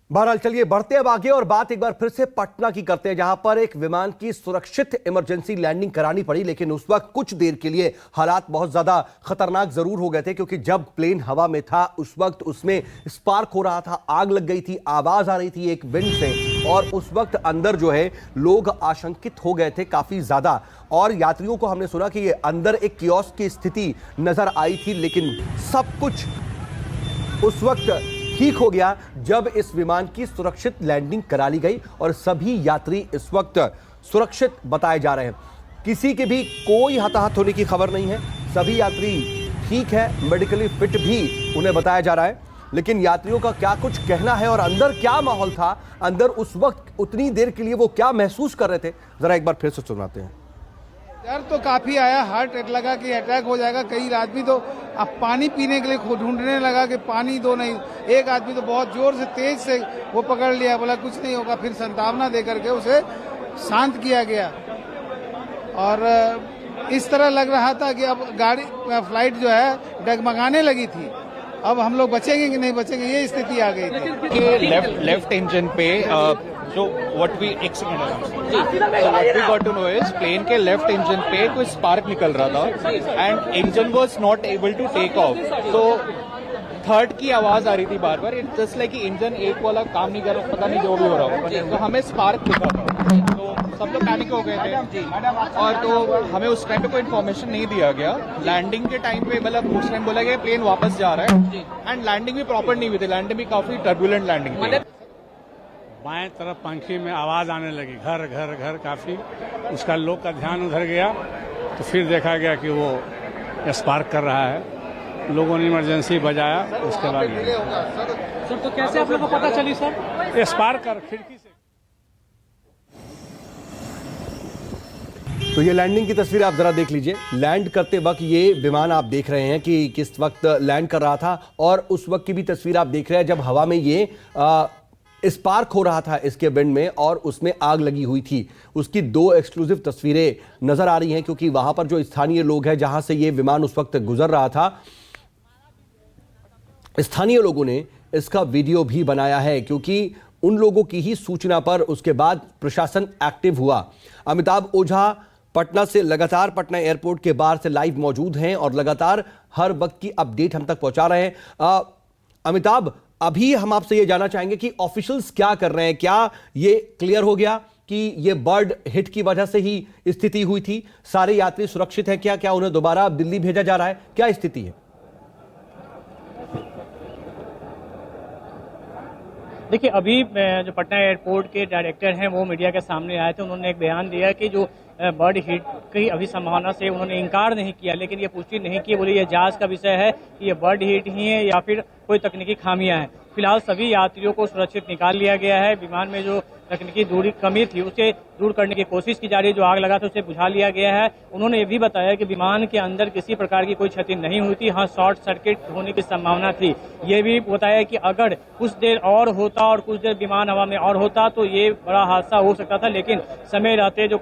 बहरहाल चलिए बढ़ते अब आगे और बात एक बार फिर से पटना की करते हैं, जहां पर एक विमान की सुरक्षित इमरजेंसी लैंडिंग करानी पड़ी। लेकिन उस वक्त कुछ देर के लिए हालात बहुत ज्यादा खतरनाक जरूर हो गए थे, क्योंकि जब प्लेन हवा में था उस वक्त उसमें स्पार्क हो रहा था, आग लग गई थी, आवाज आ रही थी एक विंड से, और उस वक्त अंदर जो है लोग आशंकित हो गए थे काफी ज्यादा। और यात्रियों को हमने सुना कि ये अंदर एक कियोस्क की स्थिति नजर आई थी, लेकिन सब कुछ उस वक्त ठीक हो गया जब इस विमान की सुरक्षित लैंडिंग करा ली गई और सभी यात्री इस वक्त सुरक्षित बताए जा रहे हैं। किसी के भी कोई हताहत होने की खबर नहीं है, सभी यात्री ठीक है, मेडिकली फिट भी उन्हें बताया जा रहा है। लेकिन यात्रियों का क्या कुछ कहना है और अंदर क्या माहौल था, अंदर उस वक्त उतनी देर के लिए वो क्या महसूस कर रहे थे, जरा एक बार फिर से सुनाते हैं। डर तो काफी आया, हार्ट लगा कि अटैक हो जाएगा। कई आदमी तो अब पानी पीने के लिए ढूंढने लगा कि पानी दो, नहीं। एक आदमी तो बहुत जोर से तेज से वो पकड़ लिया, बोला कुछ नहीं होगा, फिर संतावना दे करके उसे शांत किया गया। और इस तरह लग रहा था कि अब गाड़ी फ्लाइट जो है डगमगाने लगी थी, अब हम लोग बचेंगे कि नहीं बचेंगे, ये स्थिति आ गई थी। लेफ्ट इंजन पे जो what we got to know is plane के लेफ्ट इंजन पे कोई स्पार्क निकल रहा था and engine was not able to take off. तो थर्ड की आवाज आ रही थी बार बार, इट्स जस्ट लाइक कि इंजन एक वाला काम नहीं कर रहा, पता नहीं जो भी हो रहा हो। तो हमें स्पार्क दिखा था, तो सब लोग पैनिक हो गए थे। और तो हमें उस टाइम पे कोई इन्फॉर्मेशन नहीं दिया गया। लैंडिंग के टाइम पे मतलब उस टाइम बोला गया प्लेन वापस जा रहा है, एंड लैंडिंग भी प्रॉपर नहीं हुई थी, लैंडिंग भी काफी टर्बुलेंट लैंडिंग थी। बाएं तरफ पंखी में आवाज आने लगी, घर घर घर, काफी। उसका लोग का ध्यान उधर गया, तो फिर देखा गया कि वो स्पार्क कर रहा है। लोगों ने इमरजेंसी बजाया, उसके बाद सर तो कैसे आप लोगों को पता चली सर? स्पार्क कर खिड़की से। तो ये लैंडिंग की तस्वीर आप जरा देख लीजिए। लैंड करते वक्त ये विमान आप देख रहे हैं कि किस वक्त लैंड कर रहा था, और उस वक्त की भी तस्वीर आप देख रहे हैं जब हवा में ये स्पार्क हो रहा था इसके विंड में, और उसमें आग लगी हुई थी। उसकी दो एक्सक्लूसिव तस्वीरें नजर आ रही हैं, क्योंकि वहां पर जो स्थानीय लोग हैं जहां से ये विमान उस वक्त गुजर रहा था, स्थानीय लोगों ने इसका वीडियो भी बनाया है, क्योंकि उन लोगों की ही सूचना पर उसके बाद प्रशासन एक्टिव हुआ। अमिताभ ओझा पटना से लगातार पटना एयरपोर्ट के बाहर से लाइव मौजूद हैं और लगातार हर वक्त की अपडेट हम तक पहुंचा रहे हैं। अमिताभ, अभी हम आपसे ये जानना चाहेंगे कि ऑफिशियल्स क्या कर रहे हैं, क्या ये क्लियर हो गया कि ये बर्ड हिट की वजह से ही स्थिति हुई थी? सारे यात्री सुरक्षित हैं क्या? क्या उन्हें दोबारा दिल्ली भेजा जा रहा है? क्या स्थिति है? देखिए, अभी जो पटना एयरपोर्ट के डायरेक्टर हैं वो मीडिया के सामने आए थे। उन्होंने एक बयान दिया कि जो बर्ड हिट की अभी संभावना से उन्होंने इनकार नहीं किया, लेकिन ये पुष्टि नहीं की। बोले ये जांच का विषय है कि ये बर्ड हिट ही है या फिर कोई तकनीकी खामियां हैं। फिलहाल सभी यात्रियों को सुरक्षित निकाल लिया गया है। विमान में जो तकनीकी दूरी कमी थी उसे दूर करने की कोशिश की जा रही है, जो आग लगा था उसे बुझा लिया गया है। उन्होंने ये भी बताया कि विमान के अंदर किसी प्रकार की कोई क्षति नहीं हुई थी, हाँ शॉर्ट सर्किट होने की संभावना थी। ये भी बताया कि अगर कुछ देर और होता और कुछ देर विमान हवा में और होता तो ये बड़ा हादसा हो सकता था, लेकिन समय रहते जो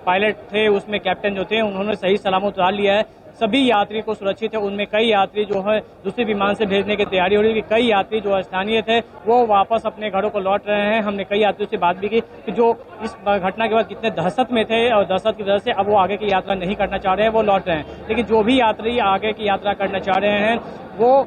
पायलट थे उसमें कैप्टन जो थे उन्होंने सही सलामत उतार लिया है। सभी यात्री को सुरक्षित है। उनमें कई यात्री जो है दूसरे विमान से भेजने की तैयारी हो रही है। कई यात्री जो स्थानीय थे वो वापस अपने घरों को लौट रहे हैं। हमने कई यात्रियों से बात भी की कि जो इस घटना के बाद कितने दहशत में थे और दहशत की वजह से अब वो आगे की यात्रा नहीं करना चाह रहे हैं, वो लौट रहे हैं। लेकिन जो भी यात्री आगे की यात्रा करना चाह रहे हैं वो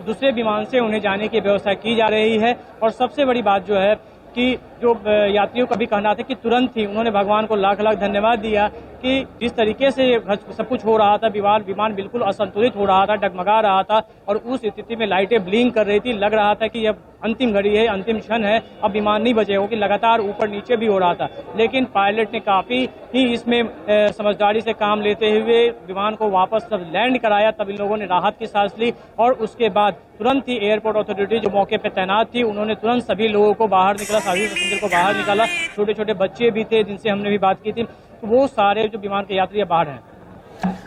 दूसरे विमान से उन्हें जाने की व्यवस्था की जा रही है। और सबसे बड़ी बात जो है कि जो यात्रियों का भी कहना था कि तुरंत ही उन्होंने भगवान को लाख लाख धन्यवाद दिया कि जिस तरीके से सब कुछ हो रहा था, विमान बिल्कुल असंतुलित हो रहा था, डगमगा रहा था, और उस स्थिति में लाइटें ब्लिंक कर रही थी। लग रहा था कि अब अंतिम घड़ी है, अंतिम क्षण है, अब विमान नहीं बचेगा, कि लगातार ऊपर नीचे भी हो रहा था। लेकिन पायलट ने काफी ही इसमें समझदारी से काम लेते हुए विमान को वापस सब लैंड कराया। तब इन लोगों ने राहत की सांस ली और उसके बाद तुरंत ही एयरपोर्ट अथॉरिटी जो मौके पर तैनात थी उन्होंने तुरंत सभी लोगों को बाहर निकाला, सभी पैसेंजर को बाहर निकाला। छोटे छोटे बच्चे भी थे जिनसे हमने भी बात की थी, तो वो सारे जो विमान के यात्री बाहर हैं।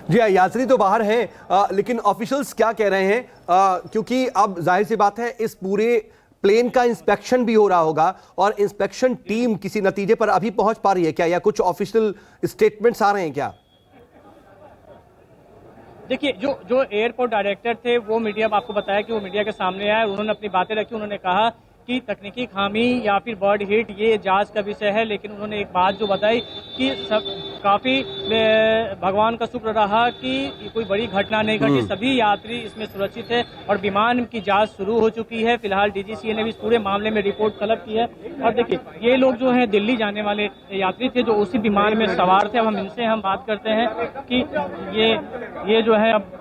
जी हाँ, यात्री तो बाहर हैं, लेकिन ऑफिशियल्स क्या कह रहे हैं? क्योंकि अब जाहिर सी बात है इस पूरे प्लेन का इंस्पेक्शन भी हो रहा होगा, और इंस्पेक्शन टीम किसी नतीजे पर अभी पहुंच पा रही है क्या, या कुछ ऑफिशियल स्टेटमेंट्स आ रहे हैं क्या? देखिए, जो एयरपोर्ट डायरेक्टर थे वो मीडिया, आपको बताया कि वो मीडिया के सामने आए, उन्होंने अपनी बातें रखी। उन्होंने कहा कि तकनीकी खामी या फिर बर्ड हिट ये जांच का विषय है, लेकिन उन्होंने एक बात जो बताई कि सब काफी भगवान का शुक्र रहा कि कोई बड़ी घटना नहीं घटी, सभी यात्री इसमें सुरक्षित है और विमान की जांच शुरू हो चुकी है। फिलहाल डीजीसीए ने भी इस पूरे मामले में रिपोर्ट तलब की है। और देखिए, ये लोग जो हैं दिल्ली जाने वाले यात्री थे जो उसी विमान में सवार थे। अब हम इनसे बात करते हैं कि ये जो है अब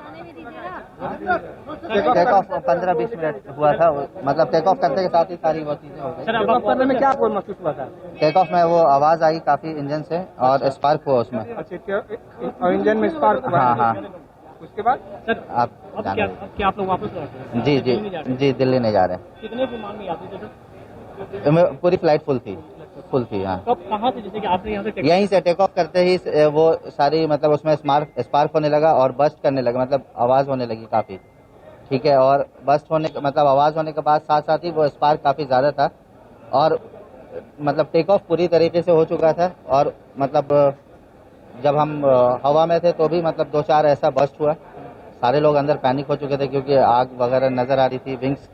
टेक ऑफ 15-20 मिनट हुआ था, मतलब टेक ऑफ करते के साथ ही सारी वो चीजें हो गई। सर, अब करने में क्या आपको महसूस हुआ था? टेक ऑफ में वो आवाज आई काफी इंजन से और स्पार्क हुआ उसमें। और इंजन में स्पार्क हुआ? हाँ। उसके बाद सर आप अब क्या आप लोग वापस लौट रहे हैं? जी दिल्ली नहीं जा रहे। कितने विमान में यात्री थे सर? पूरी फ्लाइट फुल थी हाँ। कब कहाँ से, जैसे कि आपने यहाँ से यहीं से टेक ऑफ करते ही वो सारी मतलब उसमें स्पार्क होने लगा और बस्ट करने लगा, मतलब आवाज होने लगी काफी, ठीक है। और बस्ट होने मतलब आवाज होने के बाद साथ साथ ही वो स्पार्क काफी ज्यादा था और मतलब टेक ऑफ पूरी तरीके से हो चुका था। और मतलब जब हम हवा में थे तो भी मतलब 2-4 ऐसा बस्ट हुआ। सारे लोग अंदर पैनिक हो चुके थे क्योंकि आग वगैरह नजर आ रही थी। विंग्स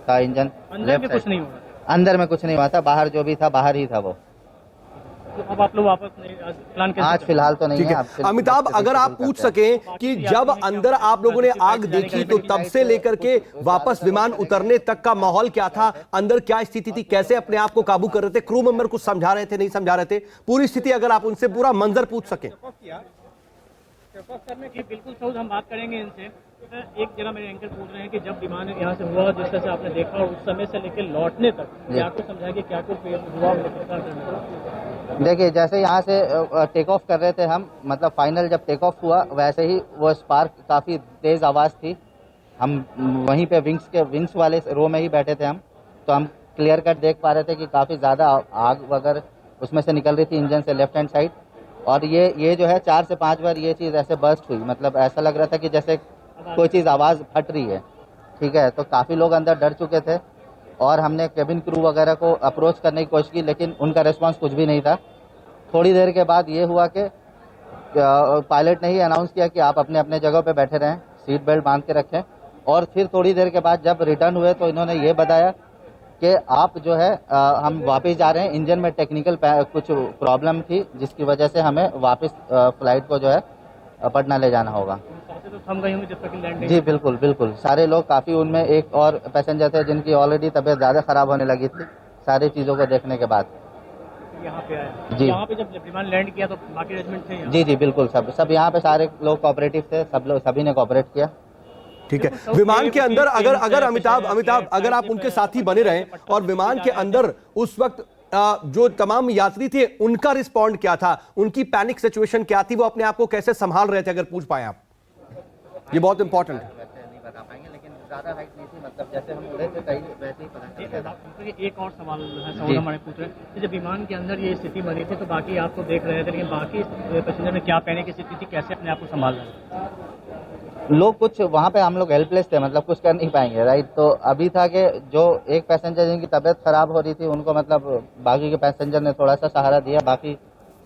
था इंजन, अंदर में कुछ नहीं हुआ? अंदर में कुछ नहीं हुआ था, बाहर जो भी था बाहर ही था वो। तो अब आप लोग वापस प्लान कैसे? आज फिलहाल तो नहीं ठीक है। अमिताभ, अगर आप पूछ सकें कि जब अंदर आप लोगों ने आग देखी तो तब से लेकर के वापस विमान उतरने तक का माहौल क्या था, अंदर क्या स्थिति थी, कैसे अपने आप को काबू कर रहे थे, क्रू मेंबर कुछ समझा रहे थे, नहीं समझा रहे थे, पूरी स्थिति अगर आप उनसे पूरा मंजर पूछ सकें। जी बिल्कुल सऊद, हम बात करेंगे इनसे। एक जगह मेरे एंकर पूछ रहे हैं कि जब विमान यहाँ से हुआ, जिस तरह से आपने देखा, उस समय से लेकर लौटने तक क्या कुछ समझा कि क्या कुछ हुआ? देखिए, जैसे यहाँ से टेक ऑफ कर रहे थे हम, मतलब फाइनल जब टेक ऑफ हुआ वैसे ही वो स्पार्क काफी तेज आवाज थी। हम वहीं पे विंग्स वाले रो में ही बैठे थे हम, तो हम क्लियर कट देख पा रहे थे कि काफी ज्यादा आग वगैरह उसमें से निकल रही थी इंजन से लेफ्ट हैंड साइड। और ये जो है 4 से 5 बार ये चीज ऐसे बर्स्ट हुई, मतलब ऐसा लग रहा था कि जैसे कोई चीज आवाज फट रही है, ठीक है। तो काफी लोग अंदर डर चुके थे और हमने केबिन क्रू वगैरह को अप्रोच करने की कोशिश की, लेकिन उनका रिस्पांस कुछ भी नहीं था। थोड़ी देर के बाद ये हुआ कि पायलट ने ही अनाउंस किया कि आप अपने अपने जगह पे बैठे रहें, सीट बेल्ट बांध के रखें। और फिर थोड़ी देर के बाद जब रिटर्न हुए तो इन्होंने ये बताया कि आप जो है हम वापस जा रहे हैं, इंजन में टेक्निकल कुछ प्रॉब्लम थी जिसकी वजह से हमें वापस फ्लाइट को जो है पटना ले जाना होगा। तो थम गई होंगी जब तक लैंडिंग? जी बिल्कुल, सारे लोग काफी, उनमें एक और पैसेंजर थे जिनकी ऑलरेडी तबीयत ज्यादा खराब होने लगी थी सारी चीजों को देखने के बाद। यहाँ पे आया जी, यहाँ पे जब विमान लैंड किया तो बाकी अरेंजमेंट थे यहाँ? जी बिल्कुल, सब यहाँ पे सारे लोग कोऑपरेटिव थे, सभी ने कोऑपरेट किया। ठीक है। विमान के अंदर अगर अमिताभ अगर आप उनके साथी बने रहे और विमान के अंदर उस वक्त जो तमाम यात्री थे उनका रिस्पॉन्ड क्या था, उनकी पैनिक सिचुएशन क्या थी, वो अपने आप को कैसे संभाल रहे थे, अगर पूछ पाए आप? ये बहुत इंपॉर्टेंट है। नहीं बता पाएंगे, लेकिन ज्यादा हाइट नहीं थी, मतलब जैसे हम उड़े थे वैसे ही पता चलता था। एक और सवाल है, हमारे पूछ रहे हैं, जब विमान के अंदर ये स्थिति बनी थी तो बाकी आप तो देख रहे थे, लेकिन बाकी पैसेंजर में क्या पैनिक की स्थिति थी, कैसे अपने आप को संभाल रहे हैं लोग? कुछ वहाँ पे हम लोग हेल्पलेस थे, मतलब कुछ कर नहीं पाएंगे, राइट। तो अभी था कि जो एक पैसेंजर जिनकी तबीयत खराब हो रही थी उनको मतलब बाकी के पैसेंजर ने थोड़ा सा सहारा दिया। बाकी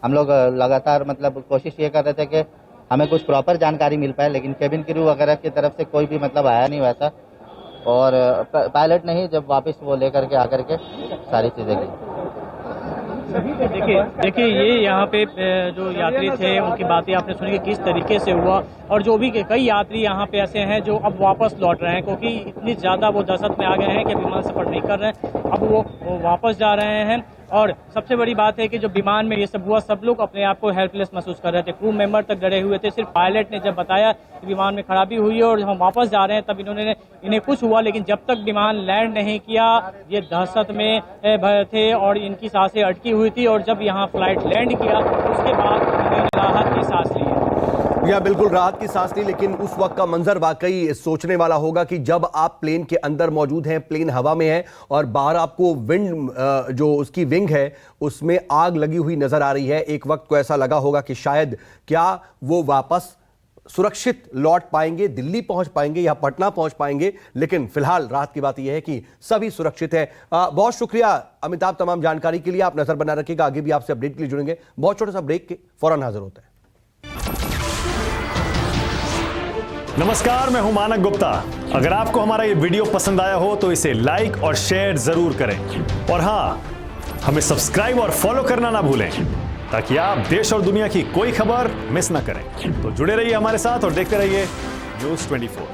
हम लोग लगातार मतलब कोशिश ये कर रहे थे कि हमें कुछ प्रॉपर जानकारी मिल पाए, लेकिन केबिन क्रू वगैरह की तरफ से कोई भी मतलब आया नहीं वैसा। और पायलट ने ही जब वापस वो लेकर के आकर के सारी चीजें की। देखिए ये यहाँ पे जो यात्री थे उनकी बातें आपने सुनी कि किस तरीके से हुआ, और जो भी कई यात्री यहाँ पे ऐसे हैं जो अब वापस लौट रहे हैं क्योंकि इतनी ज्यादा वो दहशत में आ गए हैं कि विमान सफर नहीं कर रहे हैं, अब वो वापस जा रहे हैं। और सबसे बड़ी बात है कि जो विमान में ये सब हुआ, सब लोग अपने आप को हेल्पलेस महसूस कर रहे थे, क्रू मेंबर तक डरे हुए थे। सिर्फ पायलट ने जब बताया कि विमान में खराबी हुई है और हम वापस जा रहे हैं तब इन्हें कुछ हुआ, लेकिन जब तक विमान लैंड नहीं किया ये दहशत में थे और इनकी सांसें अटकी हुई थी। और जब यहाँ फ्लाइट लैंड किया उसके बाद उन्होंने राहत की सांस ली। या बिल्कुल राहत की सांस ली, लेकिन उस वक्त का मंजर वाकई सोचने वाला होगा कि जब आप प्लेन के अंदर मौजूद हैं, प्लेन हवा में है और बाहर आपको विंड जो उसकी विंग है उसमें आग लगी हुई नजर आ रही है। एक वक्त को ऐसा लगा होगा कि शायद क्या वो वापस सुरक्षित लौट पाएंगे, दिल्ली पहुंच पाएंगे या पटना पहुंच पाएंगे, लेकिन फिलहाल राहत की बात यह है कि सभी सुरक्षित है। बहुत शुक्रिया अमिताभ तमाम जानकारी के लिए। आप नजर बना रखिएगा, आगे भी आपसे अपडेट के लिए जुड़ेंगे। बहुत छोटा सा ब्रेक के फौरन हाजिर होता है। नमस्कार, मैं हूं मानक गुप्ता। अगर आपको हमारा ये वीडियो पसंद आया हो तो इसे लाइक और शेयर जरूर करें और हाँ, हमें सब्सक्राइब और फॉलो करना ना भूलें ताकि आप देश और दुनिया की कोई खबर मिस ना करें। तो जुड़े रहिए हमारे साथ और देखते रहिए News 24।